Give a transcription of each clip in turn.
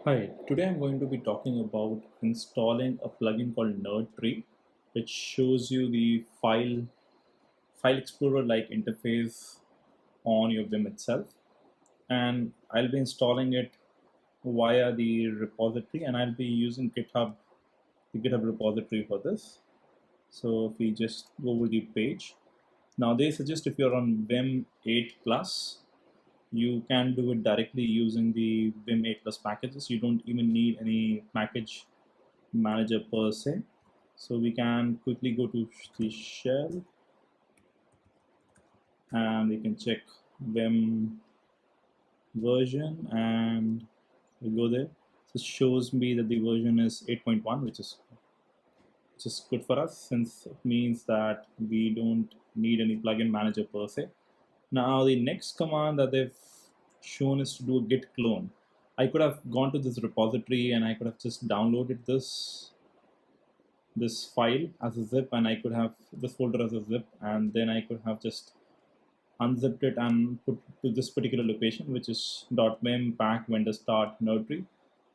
Hi, today I'm going to be talking about installing a plugin called NERDTree, which shows you the file explorer like interface on your VIM itself. And I'll be installing it via the repository, and I'll be using the GitHub repository for this. So if we just go over the page, now they suggest if you're on VIM 8 plus, you can do it directly using the Vim 8 plus packages. You don't even need any package manager per se. So we can quickly go to the shell and we can check Vim version and we go there. So it shows me that the version is 8.1, which is good for us since it means that we don't need any plugin manager per se. Now the next command that they've shown is to do a git clone. I could have gone to this repository and I could have just downloaded this file as a zip, and I could have this folder as a zip, and then I could have just unzipped it and put to this particular location, which is .vim pack vendor start NERDTree.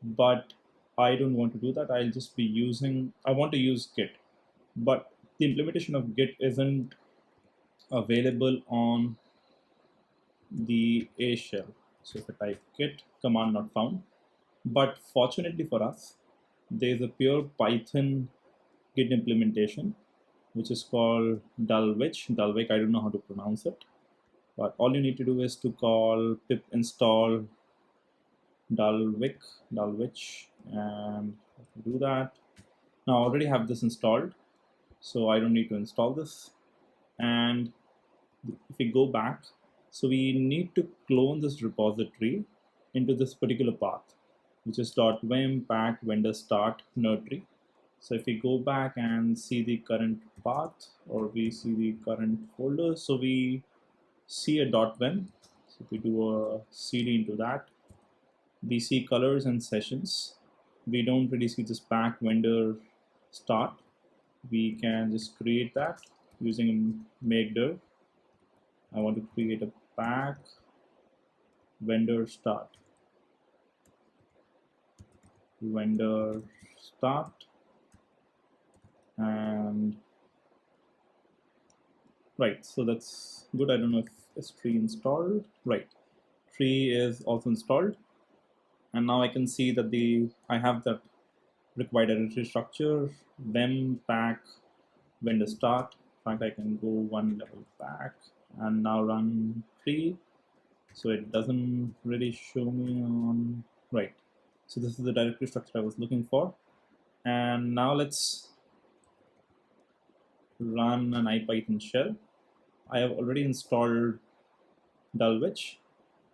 But I don't want to do that. I want to use git, but the implementation of git isn't available on the A shell. So if I type git command not found, but fortunately for us, there is a pure Python Git implementation which is called Dulwich. Dulwich, I don't know how to pronounce it, but all you need to do is to call pip install Dulwich, and do that. Now I already have this installed, so I don't need to install this. And if we go back, so we need to clone this repository into this particular path, which is .vim pack vendor start NERDTree. So if we go back and see the current path, or we see the current folder, so we see a .vim. So if we do a cd into that, we see colors and sessions. We don't really see this pack vendor start. We can just create that using makedir. I want to create a pack vendor start. Vendor start, and right, so that's good. I don't know if it's tree installed. Right, tree is also installed, and now I can see that I have that required directory structure, vim pack vendor start. In fact, I can go one level back and now run tree. So it doesn't really show me on right. So this is the directory structure I was looking for, and now let's run an IPython shell. I have already installed Dulwich.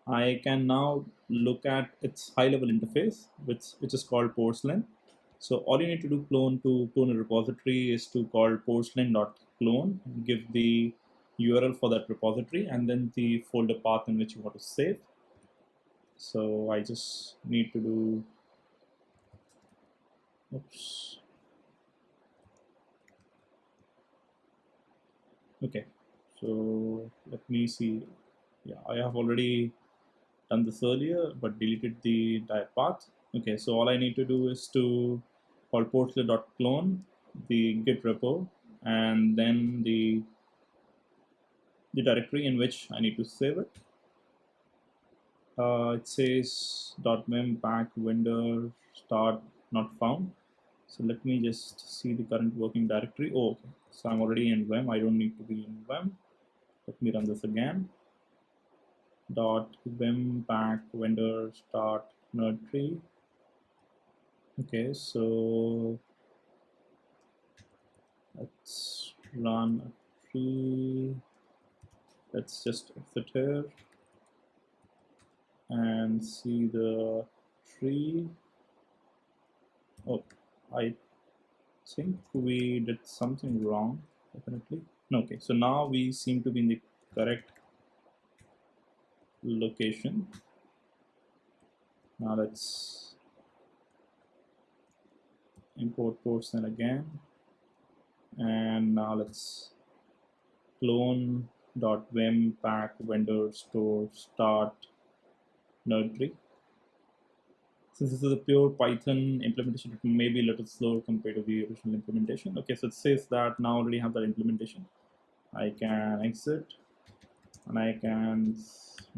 I can now look at its high-level interface, which is called porcelain. So all you need to do to clone a repository is to call porcelain.clone, give the URL for that repository, and then the folder path in which you want to save. So I just need to do, oops. Okay, so let me see. Yeah, I have already done this earlier, but deleted the entire path. Okay, so all I need to do is to call portlet.clone the git repo, and then the directory in which I need to save it. It says .vim pack vendor start not found. So let me just see the current working directory. Oh, okay. So I'm already in Vim. I don't need to be in Vim. Let me run this again. .vim pack vendor start NERDTree. Okay, so let's run a tree. Let's just exit here and see the tree. Oh, I think we did something wrong, definitely. Okay, so now we seem to be in the correct location. Now let's import porcelain again, and now let's clone.vim pack vendor store start NERDTree. since this is a pure Python implementation, it may be a little slower compared to the original implementation. Okay, so it says that now I already have that implementation. I can exit and I can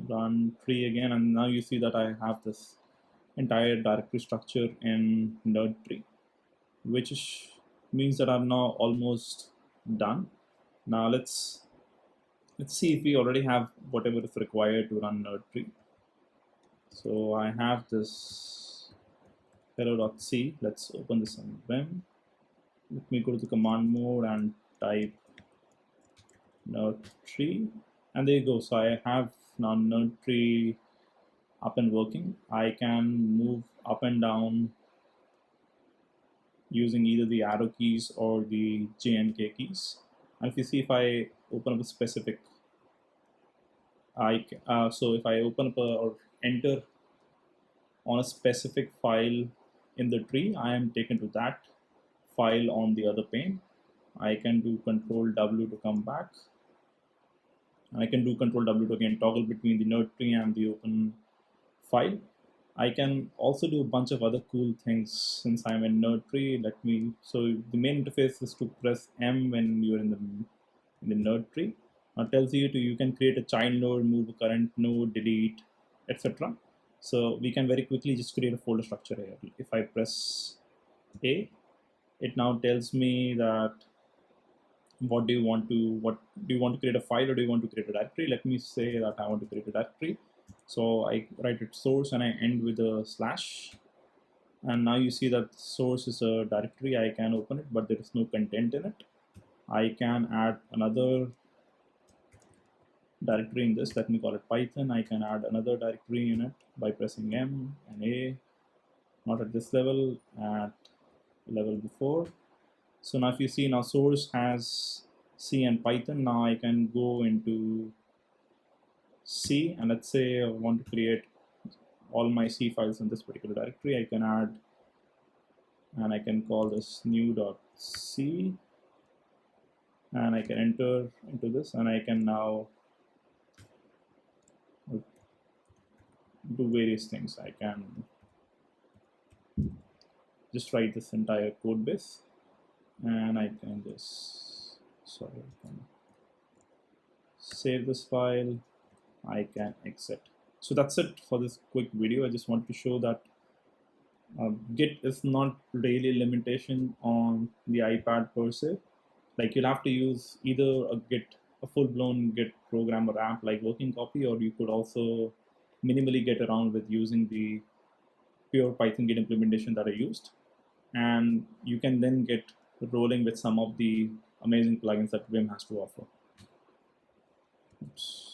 run tree again, and now you see that I have this entire directory structure in NERDTree, which means that I'm now almost done. Now let's see if we already have whatever is required to run NERDTree. So I have this hello.c. Let's open this on VIM. Let me go to the command mode and type NERDTree, and there you go. So I have now NERDTree up and working. I can move up and down using either the arrow keys or the J and K keys. And if you see, if I open up a specific, so if I open up or enter on a specific file in the tree, I am taken to that file on the other pane. I can do Control W to come back. I can do Control W to again toggle between the NERDTree and the open file. I can also do a bunch of other cool things since I'm in NERDTree. So the main interface is to press M when you're in the NERDTree. Now it tells you you can create a child node, move a current node, delete, etc. So we can very quickly just create a folder structure here. If I press A, it now tells me that what do you want to create a file, or do you want to create a directory? Let me say that I want to create a directory. So I write it source and I end with a slash, and now you see that source is a directory. I can open it, but there is no content in it. I can add another directory in this. Let me call it Python. I can add another directory in it by pressing M and A, not at this level, at level before. So now if you see, now source has C and Python. Now I can go into C, and let's say I want to create all my C files in this particular directory. I can add, and I can call this new.c, and I can enter into this, and I can now do various things. I can just write this entire code base, and I can just save this file. I can exit. So that's it for this quick video. I just want to show that Git is not really a limitation on the iPad per se. Like, you'll have to use either a full-blown Git program or app like Working Copy, or you could also minimally get around with using the pure Python Git implementation that I used. And you can then get rolling with some of the amazing plugins that VIM has to offer. Oops.